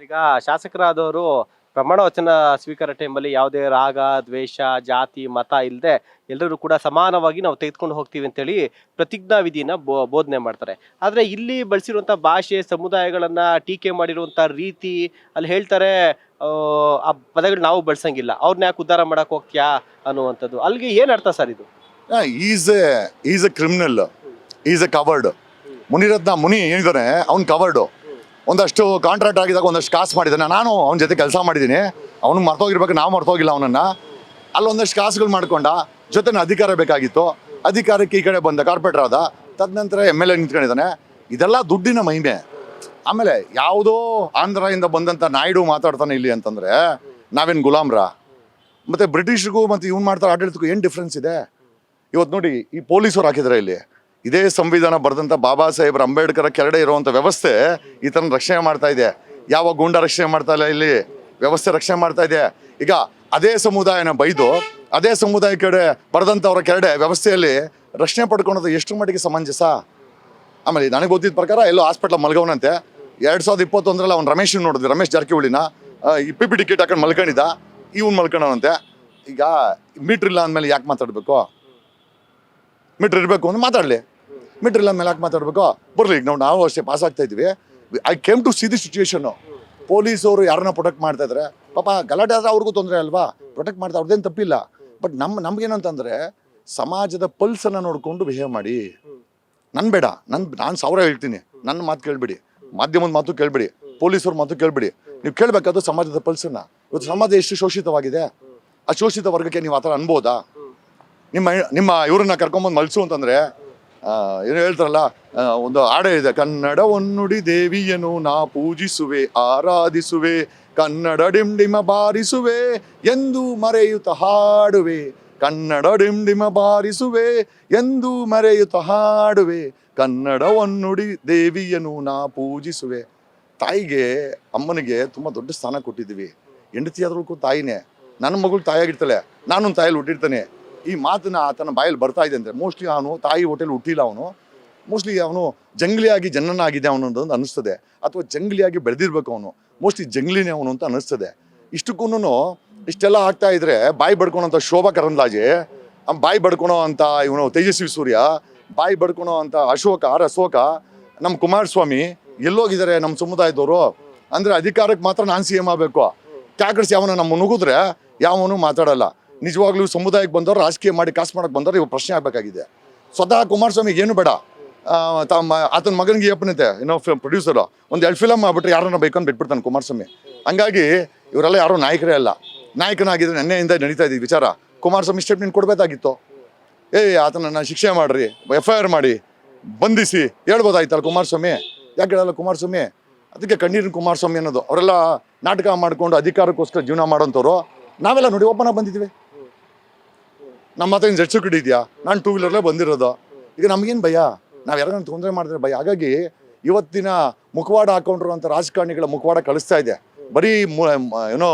ಈಗ ಶಾಸಕರಾದವರು ಪ್ರಮಾಣ ವಚನ ಸ್ವೀಕಾರ ಟೈಮಲ್ಲಿ ಯಾವುದೇ ರಾಗ ದ್ವೇಷ ಜಾತಿ ಮತ ಇಲ್ಲದೆ ಎಲ್ಲರೂ ಕೂಡ ಸಮಾನವಾಗಿ ನಾವು ತೆಗೆದುಕೊಂಡು ಹೋಗ್ತೀವಿ ಅಂತೇಳಿ ಪ್ರತಿಜ್ಞಾ ವಿಧಿನ ಬೋಧನೆ ಮಾಡ್ತಾರೆ. ಆದ್ರೆ ಇಲ್ಲಿ ಬಳಸಿರುವಂತ ಭಾಷೆ ಸಮುದಾಯಗಳನ್ನ ಟೀಕೆ ಮಾಡಿರುವಂತ ರೀತಿ ಅಲ್ಲಿ ಹೇಳ್ತಾರೆ, ಆ ಪದಗಳು ನಾವು ಬಳಸಂಗಿಲ್ಲ, ಅವ್ರನ್ನ ಯಾಕೆ ಉದ್ಧಾರ ಮಾಡಕ್ ಹೋಗ್ತೀಯಾ ಅನ್ನುವಂಥದ್ದು. ಅಲ್ಲಿಗೆ ಏನ್ ಅರ್ಥ ಸರ್ ಇದು? Is a criminal, is a coward. Munirathna Muni ಏನಿದ್ದಾನೆ ಅವ್ನು ಕವರ್ಡು. ಒಂದಷ್ಟು ಕಾಂಟ್ರಾಕ್ಟ್ ಆಗಿದಾಗ ಒಂದಷ್ಟು ಕಾಸು ಮಾಡಿದ್ದಾನೆ. ನಾನು ಅವನ ಜೊತೆ ಕೆಲಸ ಮಾಡಿದ್ದೀನಿ. ಅವನು ಮರ್ತೋಗಿರ್ಬೇಕು, ನಾವು ಮರ್ತೋಗಿಲ್ಲ ಅವನನ್ನು. ಅಲ್ಲೊಂದಷ್ಟು ಕಾಸುಗಳು ಮಾಡ್ಕೊಂಡ, ಜೊತೆ ಅಧಿಕಾರ ಬೇಕಾಗಿತ್ತು, ಅಧಿಕಾರಕ್ಕೆ ಈ ಕಡೆ ಬಂದ ಕಾರ್ಪೊರೇಟರ್ ಆದ, ತದನಂತರ MLA ನಿಂತ್ಕೊಂಡಿದ್ದಾನೆ. ಇದೆಲ್ಲ ದುಡ್ಡಿನ ಮಹಿಮೆ. ಆಮೇಲೆ ಯಾವುದೋ ಆಂಧ್ರದಿಂದ ಬಂದಂಥ ನಾಯ್ಡು ಮಾತಾಡ್ತಾನೆ ಇಲ್ಲಿ ಅಂತಂದರೆ ನಾವೇನು ಗುಲಾಮ್ರ? ಮತ್ತು ಬ್ರಿಟಿಷ್ರಿಗೂ ಮತ್ತು ಇವ್ನು ಮಾಡ್ತಾರೆ ಆಡಳಿತಕ್ಕೂ ಏನು ಡಿಫ್ರೆನ್ಸ್ ಇದೆ? ಇವತ್ತು ನೋಡಿ, ಈ ಪೊಲೀಸರು ಹಾಕಿದ್ದಾರೆ ಇಲ್ಲಿ. ಇದೇ ಸಂವಿಧಾನ ಬರೆದಂಥ ಬಾಬಾ ಸಾಹೇಬ್ರ ಅಂಬೇಡ್ಕರ್ ಕೆಳಗಡೆ ಇರುವಂಥ ವ್ಯವಸ್ಥೆ ಈ ಥರ ರಕ್ಷಣೆ ಮಾಡ್ತಾ ಇದೆ. ಯಾವ ಗೂಂಡ ರಕ್ಷಣೆ ಮಾಡ್ತಾ ಇಲ್ಲ, ಇಲ್ಲಿ ವ್ಯವಸ್ಥೆ ರಕ್ಷಣೆ ಮಾಡ್ತಾ ಇದೆ. ಈಗ ಅದೇ ಸಮುದಾಯನ ಬೈದು ಅದೇ ಸಮುದಾಯ ಕಡೆ ಬರೆದಂಥವ್ರ ಕೆಳಗಡೆ ವ್ಯವಸ್ಥೆಯಲ್ಲಿ ರಕ್ಷಣೆ ಪಡ್ಕೊಳೋದು ಎಷ್ಟು ಮಟ್ಟಿಗೆ ಸಮಂಜಸ? ಆಮೇಲೆ ನನಗೆ ಗೊತ್ತಿದ್ದ ಪ್ರಕಾರ ಎಲ್ಲೋ ಹಾಸ್ಪಿಟ್ಲ್ ಮಲ್ಗವನಂತೆ. 2021ರಲ್ಲಿ ಅವ್ನು ರಮೇಶ್ ನೋಡಿದ್ವಿ, ರಮೇಶ್ ಜಾರಕಿಹೊಳಿನ PP ಟಿಕೆಟ್ ಹಾಕೊಂಡು ಮಲ್ಕೊಂಡಿದ್ದ, ಇವ್ನು ಮಲ್ಕೊಳ್ಳೋನಂತೆ. ಈಗ ಮೀಟ್ರ್ ಇಲ್ಲ ಅಂದಮೇಲೆ ಯಾಕೆ ಮಾತಾಡಬೇಕು? ಮೀಟ್ರ್ ಇರಬೇಕು ಅಂದ್ರೆ ಮಾತಾಡಲಿ, ಮೀಟ್ರ್ ಇಲ್ಲ ಅಂದಮೇಲೆ ಯಾಕೆ ಮಾತಾಡಬೇಕು? ಬರಲಿ, ಈಗ ನಾವು ಅಷ್ಟೇ ಪಾಸ್ ಆಗ್ತಾ ಇದ್ವಿ. I came to see the situation. ಪೊಲೀಸವರು ಯಾರನ್ನ ಪ್ರೊಟೆಕ್ಟ್ ಮಾಡ್ತಾ ಇದ್ದಾರೆ, ಪಾಪ ಗಲಾಟೆ ಆದರೆ ಅವ್ರಿಗೂ ತೊಂದರೆ ಅಲ್ವಾ? ಪ್ರೊಟೆಕ್ಟ್ ಮಾಡ್ತಾ ಅವ್ರದ್ದೇನು ತಪ್ಪಿಲ್ಲ. ಬಟ್ ನಮ್ಗೇನಂತಂದರೆ ಸಮಾಜದ ಪಲ್ಸನ್ನು ನೋಡಿಕೊಂಡು ಬಿಹೇವ್ ಮಾಡಿ. ಬೇಡ, ನಾನು 1000 ಹೇಳ್ತೀನಿ, ನನ್ನ ಮಾತು ಕೇಳಬೇಡಿ, ಮಾಧ್ಯಮದ ಮಾತು ಕೇಳಬೇಡಿ, ಪೊಲೀಸವ್ರ ಮಾತು ಕೇಳಬೇಡಿ. ನೀವು ಕೇಳಬೇಕಾದ್ರು ಸಮಾಜದ ಪಲ್ಸನ್ನು. ಇವತ್ತು ಸಮಾಜ ಎಷ್ಟು ಶೋಷಿತವಾಗಿದೆ, ಆ ಶೋಷಿತ ವರ್ಗಕ್ಕೆ ನೀವು ಆ ಥರ ಅನ್ಬೋದಾ? ನಿಮ್ಮ ಇವ್ರನ್ನ ಕರ್ಕೊಂಬಂದು ಮಲ್ಸು ಅಂತಂದರೆ ಏನು ಹೇಳ್ತಾರಲ್ಲ, ಒಂದು ಹಾಡೇ ಇದೆ, ಕನ್ನಡ ಒನ್ನುಡಿ ದೇವಿಯನು ನಾ ಪೂಜಿಸುವೆ ಆರಾಧಿಸುವೆ, ಕನ್ನಡ ಡಿಂಡಿಮ ಬಾರಿಸುವೆ ಎಂದು ಮರೆಯುತ್ತ ಹಾಡುವೆ, ಕನ್ನಡ ಡಿಂಡಿಮ ಬಾರಿಸುವೆ ಎಂದು ಮರೆಯುತ್ತ ಹಾಡುವೆ, ಕನ್ನಡ ಒನ್ನುಡಿ ದೇವಿಯನು ನಾ ಪೂಜಿಸುವೆ. ತಾಯಿಗೆ, ಅಮ್ಮನಿಗೆ ತುಂಬ ದೊಡ್ಡ ಸ್ಥಾನ ಕೊಟ್ಟಿದ್ದೀವಿ. ಹೆಂಡತಿ ಆದ್ರೂ ತಾಯಿನೇ. ನನ್ನ ಮಗಳು ತಾಯಿಯಾಗಿರ್ತಾಳೆ, ನಾನು ತಾಯಲ್ಲಿ ಹುಟ್ಟಿರ್ತಾನೆ. ಈ ಮಾತನ್ನ ಆತನ ಬಾಯಲ್ಲಿ ಬರ್ತಾ ಇದೆ ಅಂದರೆ ಮೋಸ್ಟ್ಲಿ ಅವನು ತಾಯಿ ಹೋಟೆಲ್ ಹುಟ್ಟಿಲ್ಲ, ಅವನು ಮೋಸ್ಟ್ಲಿ ಅವನು ಜಂಗ್ಲಿಯಾಗಿ ಜನನಾಗಿದೆ ಅವನೊಂದು ಅನ್ನಿಸ್ತದೆ, ಅಥವಾ ಜಂಗ್ಲಿಯಾಗಿ ಬೆಳೆದಿರ್ಬೇಕು ಅವನು, ಮೋಸ್ಟ್ಲಿ ಜಂಗ್ಲಿನೇ ಅವನು ಅಂತ ಅನ್ನಿಸ್ತದೆ. ಇಷ್ಟಕ್ಕೂ ಇಷ್ಟೆಲ್ಲ ಆಗ್ತಾ ಇದ್ರೆ ಬಾಯಿ ಬಡ್ಕೊಳೋಂಥ ಶೋಭಾ ಕರಂದ್ಲಾಜೆ, ಬಾಯಿ ಬಡ್ಕೊಳೋ ಅಂತ ಇವನು ತೇಜಸ್ವಿ ಸೂರ್ಯ, ಬಾಯಿ ಬಡ್ಕೊಳೋ ಅಂತ ಅಶೋಕ, ನಮ್ಮ ಕುಮಾರಸ್ವಾಮಿ ಎಲ್ಲೋಗಿದ್ದಾರೆ ನಮ್ಮ ಸಮುದಾಯದವರು? ಅಂದರೆ ಅಧಿಕಾರಕ್ಕೆ ಮಾತ್ರ ನಾನು CM ಆಗಬೇಕು. ಕ್ಯಾಕರ್ಸ್ ಯಾವನ ನಮ್ಮ ನುಗ್ಗಿದ್ರೆ ಯಾವನು ಮಾತಾಡಲ್ಲ. ನಿಜವಾಗ್ಲೂ ಸಮುದಾಯಕ್ಕೆ ಬಂದವರು, ರಾಜಕೀಯ ಮಾಡಿ ಕಾಸು ಮಾಡೋಕ್ಕೆ ಬಂದವರು ಇವಾಗ ಪ್ರಶ್ನೆ ಆಗಬೇಕಾಗಿದೆ. ಸ್ವತಃ ಕುಮಾರಸ್ವಾಮಿಗೆ ಏನು ಬೇಡ, ಆತನ ಮಗನಿಗೆ ಯಪ್ಪನೈತೆ ಏನೋ ಪ್ರೊಡ್ಯೂಸರು, ಒಂದು 2 ಫಿಲಮ್ ಆಗ್ಬಿಟ್ರೆ ಯಾರನ್ನ ಬೇಕಂತ ಬಿಟ್ಬಿಡ್ತಾನೆ ಕುಮಾರಸ್ವಾಮಿ. ಹಂಗಾಗಿ ಇವರೆಲ್ಲ ಯಾರೋ ನಾಯಕರೇ ಅಲ್ಲ. ನಾಯಕನಾಗಿದ್ರೆ ನೆನ್ನೆಯಿಂದ ನಡೀತಾ ಇದ್ದೀವಿ ವಿಚಾರ. ಕುಮಾರಸ್ವಾಮಿ ಸ್ಟೇಟ್ಮೆಂಟ್ ಕೊಡಬೇಕಾಗಿತ್ತು. ಆತನನ್ನು ಶಿಕ್ಷೆ ಮಾಡಿರಿ, FIR ಮಾಡಿ, ಬಂಧಿಸಿ ಹೇಳ್ಬೋದಾಯ್ತಲ್ಲ ಕುಮಾರಸ್ವಾಮಿ. ಯಾಕೆ ಹೇಳಲ್ಲ ಕುಮಾರಸ್ವಾಮಿ? ಅದಕ್ಕೆ ಕಣ್ಣೀರಿನ ಕುಮಾರಸ್ವಾಮಿ ಅನ್ನೋದು. ಅವರೆಲ್ಲ ನಾಟಕ ಮಾಡಿಕೊಂಡು ಅಧಿಕಾರಕ್ಕೋಸ್ಕರ ಜೀವನ ಮಾಡೋಂಥವ್ರು. ನಾವೆಲ್ಲ ನೋಡಿ ಒಬ್ಬನ ಬಂದಿದ್ದೀವಿ. ನಮ್ಮ ಹತ್ರ ಜೆಟ್ ಸೆಕ್ಯೂರಿಟಿ ಇದೆಯಾ? ನಾನು 2 ವೀಲರ್ಲೇ ಬಂದಿರೋದು. ಈಗ ನಮಗೇನು ಭಯ? ನಾವು ಯಾರನ್ನ ತೊಂದರೆ ಮಾಡಿದ್ರೆ ಭಯ. ಹಾಗಾಗಿ ಇವತ್ತಿನ ಮುಖವಾಡ ಹಾಕೊಂಡಿರುವಂಥ ರಾಜಕಾರಣಿಗಳ ಮುಖವಾಡ ಕಳಿಸ್ತಾ ಇದೆ. ಬರೀ ಏನೋ